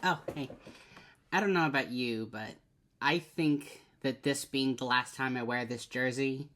Oh, hey. I don't know about you, but I think that this being the last time I wear this jersey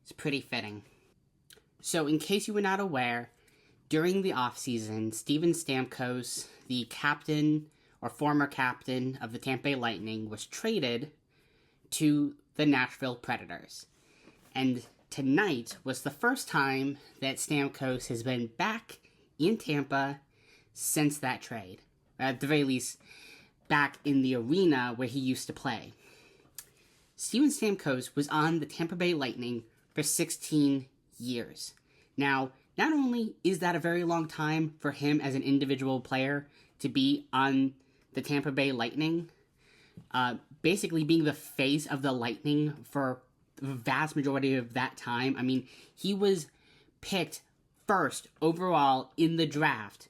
is pretty fitting. So, in case you were not aware, during the offseason, Steven Stamkos, the captain or former captain of the Tampa Bay Lightning, was traded to the Nashville Predators. And tonight was the first time that Stamkos has been back in Tampa since that trade. At the very least, back in the arena where he used to play. Steven Stamkos was on the Tampa Bay Lightning for 16 years. Now, not only is that a very long time for him as an individual player to be on the Tampa Bay Lightning, basically being the face of the Lightning for the vast majority of that time. I mean, he was picked first overall in the draft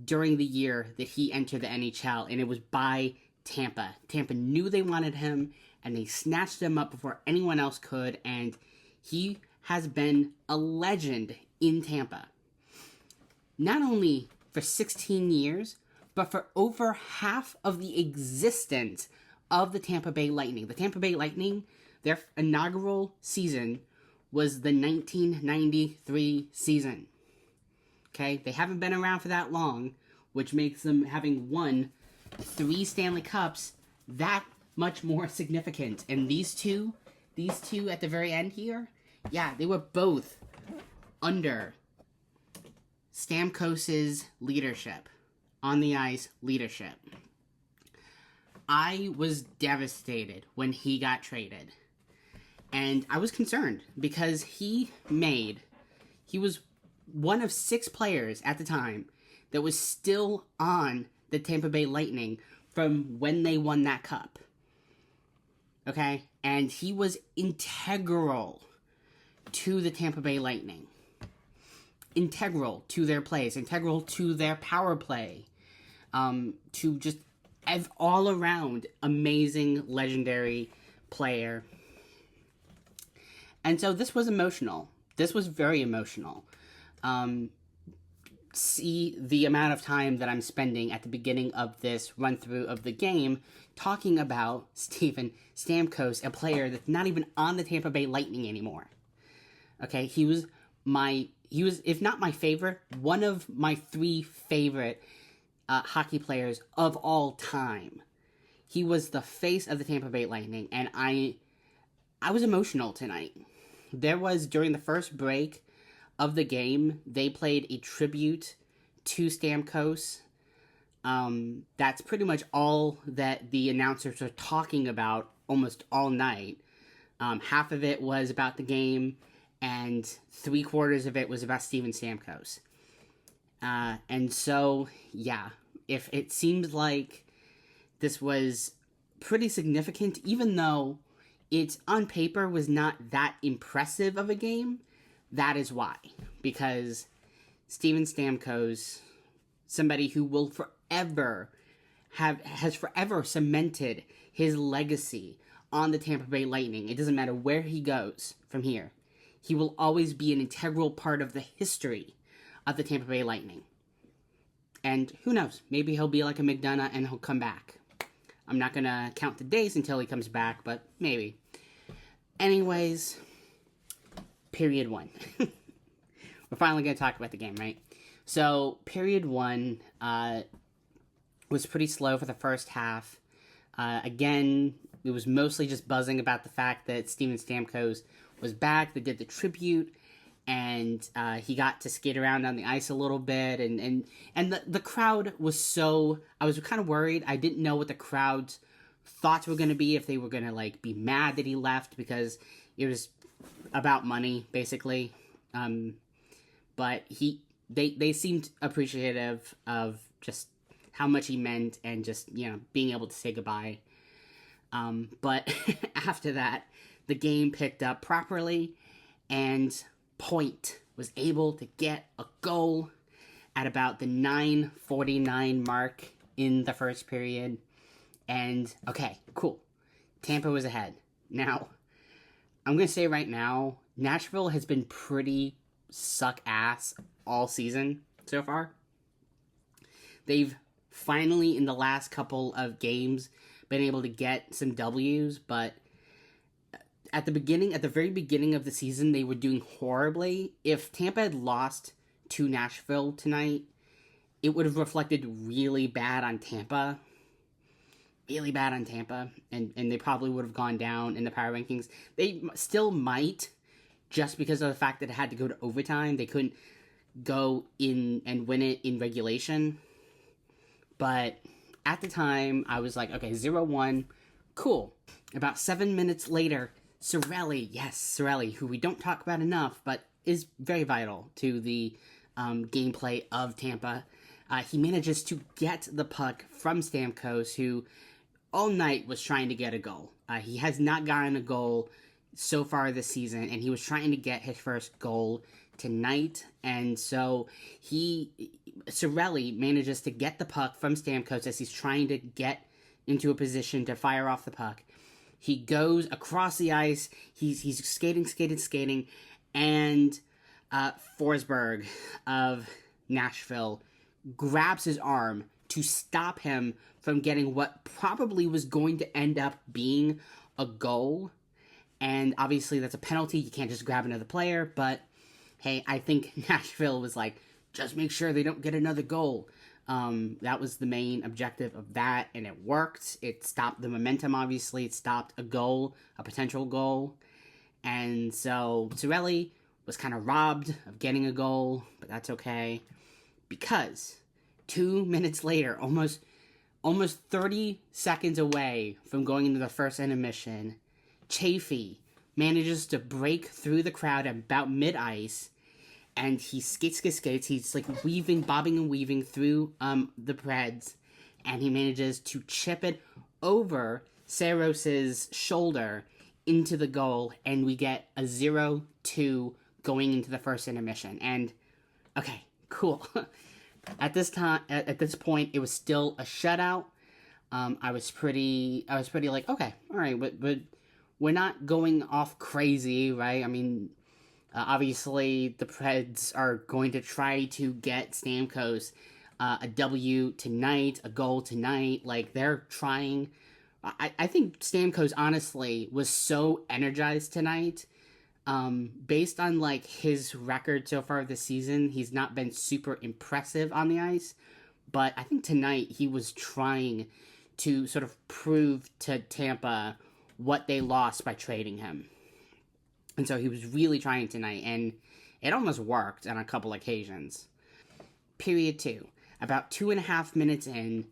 during the year that he entered the NHL, and it was by Tampa. Tampa knew they wanted him, and they snatched him up before anyone else could, and he has been a legend in Tampa. Not only for 16 years, but for over half of the existence of the Tampa Bay Lightning. The Tampa Bay Lightning, their inaugural season was the 1993 season. Okay, they haven't been around for that long, which makes them, having won 3 Stanley Cups, that much more significant. And these two at the very end here, yeah, they were both under Stamkos' leadership, on the ice leadership. I was devastated when he got traded. And I was concerned because he was one of 6 players at the time that was still on the Tampa Bay Lightning from when they won that cup. Okay? And he was integral to the Tampa Bay Lightning. Integral to their plays, integral to their power play, to just all around amazing, legendary player. And so this was emotional. This was very emotional. See the amount of time that I'm spending at the beginning of this run through of the game talking about Steven Stamkos, a player that's not even on the Tampa Bay Lightning anymore. Okay, he was, if not my favorite, one of my 3 favorite hockey players of all time. He was the face of the Tampa Bay Lightning, and I was emotional tonight. There was, during the first break of the game, they played a tribute to Stamkos. That's pretty much all that the announcers were talking about almost all night. Half of it was about the game, and 3/4 of it was about Steven Stamkos. And so, yeah, if it seems like this was pretty significant, even though it on paper was not that impressive of a game, that is why. Because Steven Stamkos, somebody who will forever has forever cemented his legacy on the Tampa Bay Lightning. It doesn't matter where he goes from here. He will always be an integral part of the history of the Tampa Bay Lightning. And who knows, maybe he'll be like a McDonough and he'll come back. I'm not going to count the days until he comes back, but maybe. Anyways, period 1. We're finally going to talk about the game, right? So, period 1 was pretty slow for the first half. Again, it was mostly just buzzing about the fact that Steven Stamkos was back. They did the tribute, and he got to skate around on the ice a little bit, and the crowd was so... I was kind of worried. I didn't know what the crowd's thoughts were going to be, if they were going to, like, be mad that he left, because it was about money, basically. But they seemed appreciative of just how much he meant, and just, being able to say goodbye. But after that, the game picked up properly, and Point was able to get a goal at about the 9:49 mark in the first period. And, okay, cool. Tampa was ahead. Now, I'm going to say right now, Nashville has been pretty suck ass all season so far. They've finally in the last couple of games been able to get some W's, but at the very beginning of the season, they were doing horribly. If Tampa had lost to Nashville tonight, it would have reflected really bad on Tampa. Really bad on Tampa. And they probably would have gone down in the power rankings. They still might, just because of the fact that it had to go to overtime. They couldn't go in and win it in regulation. But at the time, I was like, okay, 0-1, cool. About 7 minutes later, Cirelli, who we don't talk about enough, but is very vital to the gameplay of Tampa. He manages to get the puck from Stamkos, who all night was trying to get a goal. He has not gotten a goal so far this season, and he was trying to get his first goal tonight. And so Cirelli manages to get the puck from Stamkos as he's trying to get into a position to fire off the puck. He goes across the ice. He's skating, and Forsberg of Nashville grabs his arm to stop him from getting what probably was going to end up being a goal. And obviously that's a penalty. You can't just grab another player, but hey, I think Nashville was like, just make sure they don't get another goal. That was the main objective of that, and it worked. It stopped the momentum, obviously. It stopped a goal, a potential goal. And so Cirelli was kind of robbed of getting a goal, but that's okay. Because 2 minutes later, almost 30 seconds away from going into the first intermission, Chaffee manages to break through the crowd at about mid-ice, and he skates. He's like bobbing and weaving through the Preds, and he manages to chip it over Saros's shoulder into the goal, and we get a 0-2 going into the first intermission. And okay, cool. At this point, it was still a shutout. I was pretty like, okay, all right, but we're not going off crazy, right? I mean, obviously, the Preds are going to try to get Stamkos a W tonight, a goal tonight. Like, they're trying. I think Stamkos, honestly, was so energized tonight. Based on, like, his record so far this season, he's not been super impressive on the ice. But I think tonight he was trying to sort of prove to Tampa what they lost by trading him. And so he was really trying tonight, and it almost worked on a couple occasions. Period 2. About 2.5 minutes in,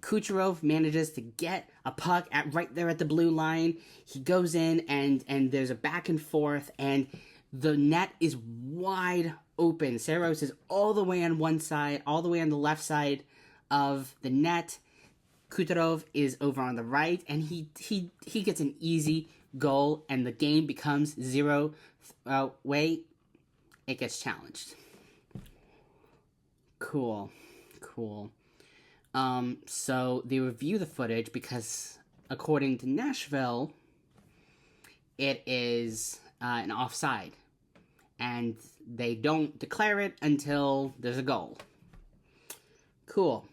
Kucherov manages to get a puck right there at the blue line. He goes in, and there's a back and forth, and the net is wide open. Saros is all the way on one side, all the way on the left side of the net. Kucherov is over on the right, and he gets an easy goal, and the game becomes 0. Wait, it gets challenged. Cool. So they review the footage because, according to Nashville, it is an offside, and they don't declare it until there's a goal. Cool.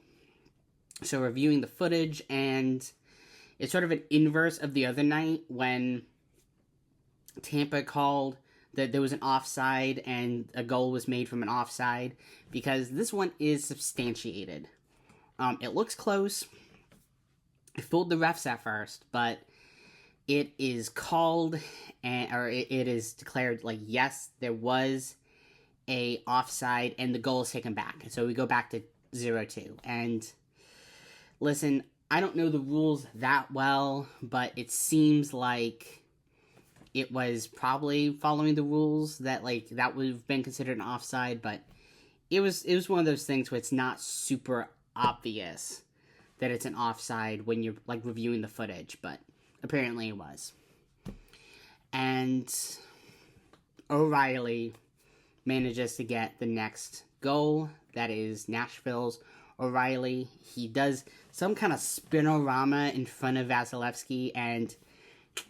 So reviewing the footage, and it's sort of an inverse of the other night when Tampa called that there was an offside and a goal was made from an offside, because this one is substantiated. It looks close. It fooled the refs at first, but it is called, or it is declared like, yes, there was a offside, and the goal is taken back. So we go back to 0-2. And listen, I don't know the rules that well, but it seems like it was probably following the rules that, like, that would have been considered an offside, but it was one of those things where it's not super obvious that it's an offside when you're, like, reviewing the footage, but apparently it was. And O'Reilly manages to get the next goal. That is Nashville's O'Reilly. He does some kind of spinorama in front of Vasilevsky, and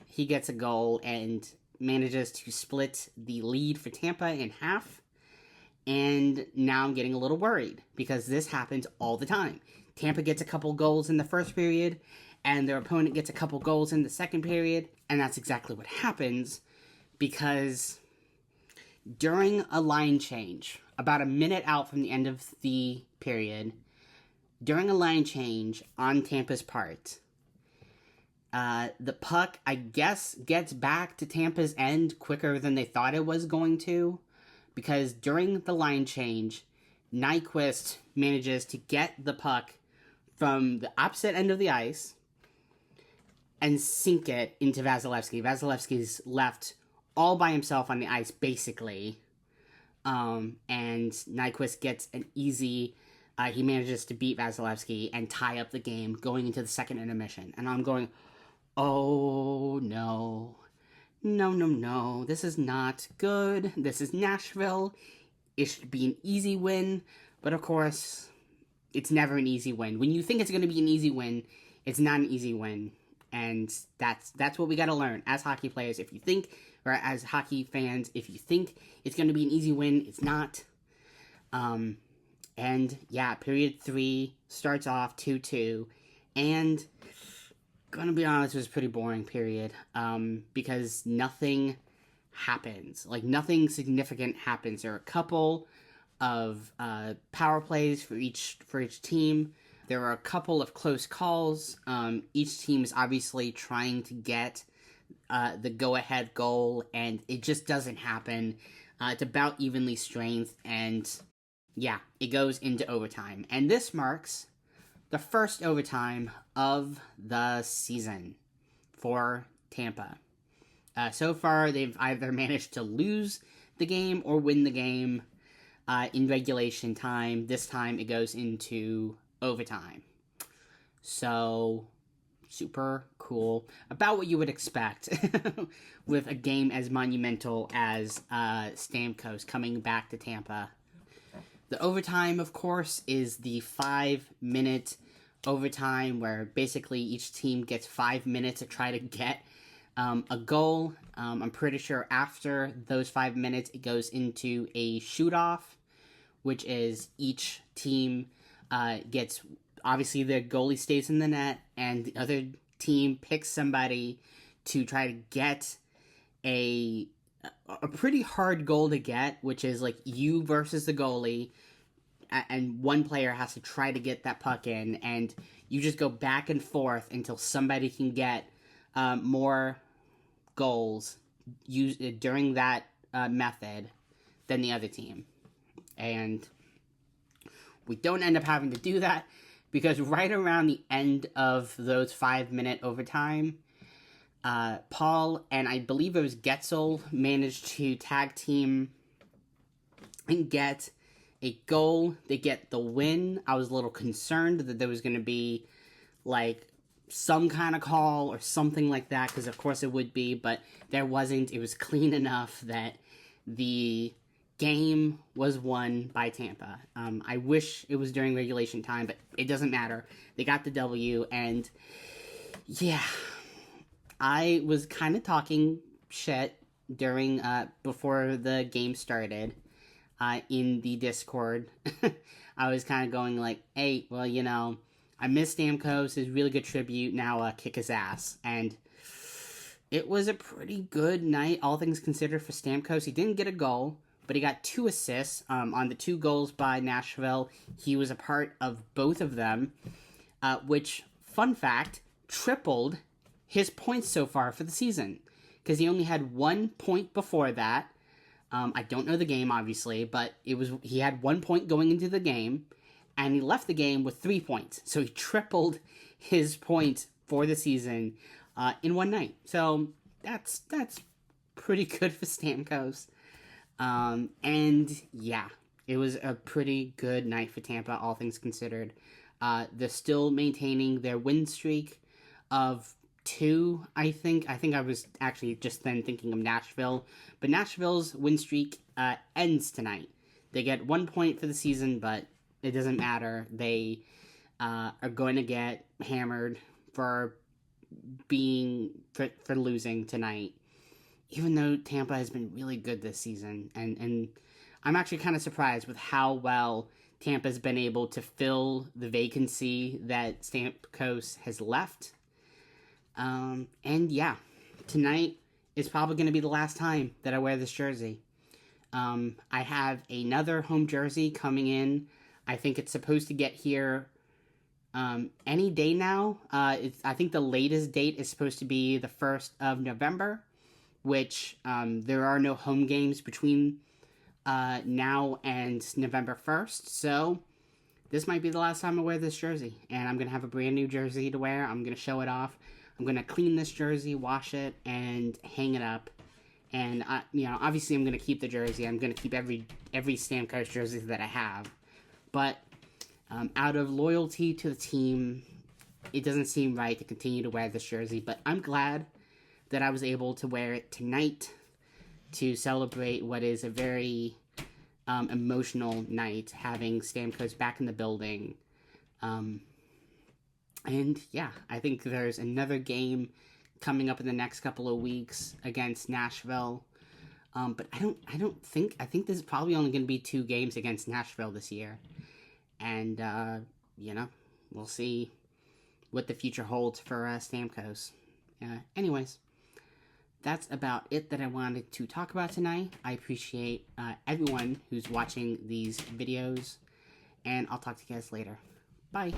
he gets a goal and manages to split the lead for Tampa in half. And now I'm getting a little worried because this happens all the time. Tampa gets a couple goals in the first period, and their opponent gets a couple goals in the second period, and that's exactly what happens because during a line change, about a minute out from the end of the period, during a line change on Tampa's part, the puck, I guess, gets back to Tampa's end quicker than they thought it was going to, because during the line change, Nyquist manages to get the puck from the opposite end of the ice and sink it into Vasilevsky. Vasilevsky's left all by himself on the ice, basically. And Nyquist gets an easy... he manages to beat Vasilevsky and tie up the game going into the second intermission. And I'm going, oh, no. No. This is not good. This is Nashville. It should be an easy win. But, of course, it's never an easy win. When you think it's going to be an easy win, it's not an easy win. And that's what we got to learn as hockey players. If you think, or as hockey fans, if you think it's going to be an easy win, it's not. And, yeah, period 3 starts off 2-2. And, gonna be honest, it was a pretty boring period. Because nothing happens. Like, nothing significant happens. There are a couple of power plays for each team. There are a couple of close calls. Each team is obviously trying to get the go-ahead goal, and it just doesn't happen. It's about evenly strength, and yeah, it goes into overtime. And this marks the first overtime of the season for Tampa. So far, they've either managed to lose the game or win the game in regulation time. This time, it goes into overtime. So, super cool. About what you would expect with a game as monumental as Stamkos coming back to Tampa. The overtime, of course, is the 5-minute overtime where basically each team gets 5 minutes to try to get a goal. I'm pretty sure after those 5 minutes, it goes into a shoot-off, which is each team gets, obviously the goalie stays in the net, and the other team picks somebody to try to get a pretty hard goal to get, which is like you versus the goalie, and one player has to try to get that puck in, and you just go back and forth until somebody can get more goals during that method than the other team. And we don't end up having to do that because right around the end of those 5-minute overtime, Paul and I believe it was Getzel managed to tag team and get a goal. They get the win. I was a little concerned that there was going to be like some kind of call or something like that, because of course it would be, but there wasn't. It was clean enough that the game was won by Tampa. I wish it was during regulation time, but it doesn't matter. They got the W, and yeah, I was kind of talking shit during before the game started in the Discord. I was kind of going like, hey, well, you know, I miss Stamkos, his really good tribute, now kick his ass. And it was a pretty good night, all things considered, for Stamkos. He didn't get a goal, but he got 2 assists on the 2 goals by Nashville. He was a part of both of them, which, fun fact, tripled his points so far for the season, because he only had 1 point before that. I don't know the game, obviously, but he had 1 point going into the game, and he left the game with 3 points. So he tripled his points for the season in one night. So that's pretty good for Stamkos. And yeah, it was a pretty good night for Tampa, all things considered. They're still maintaining their win streak of 2, I think. I think I was actually just then thinking of Nashville. But Nashville's win streak ends tonight. They get 1 point for the season, but it doesn't matter. They are going to get hammered for losing tonight. Even though Tampa has been really good this season. And I'm actually kind of surprised with how well Tampa's been able to fill the vacancy that Stamkos has left. And yeah, tonight is probably going to be the last time that I wear this jersey. I have another home jersey coming in. I think it's supposed to get here any day now. I think the latest date is supposed to be the 1st of November, which there are no home games between now and November 1st. So this might be the last time I wear this jersey. And I'm going to have a brand new jersey to wear. I'm going to show it off. I'm going to clean this jersey, wash it, and hang it up. And, obviously I'm going to keep the jersey. I'm going to keep every Stamkos jersey that I have. But out of loyalty to the team, it doesn't seem right to continue to wear this jersey. But I'm glad that I was able to wear it tonight to celebrate what is a very emotional night, having Stamkos back in the building. And yeah, I think there's another game coming up in the next couple of weeks against Nashville. But I think this is probably only going to be 2 games against Nashville this year. And, we'll see what the future holds for Stamkos. Anyways, that's about it that I wanted to talk about tonight. I appreciate everyone who's watching these videos, and I'll talk to you guys later. Bye.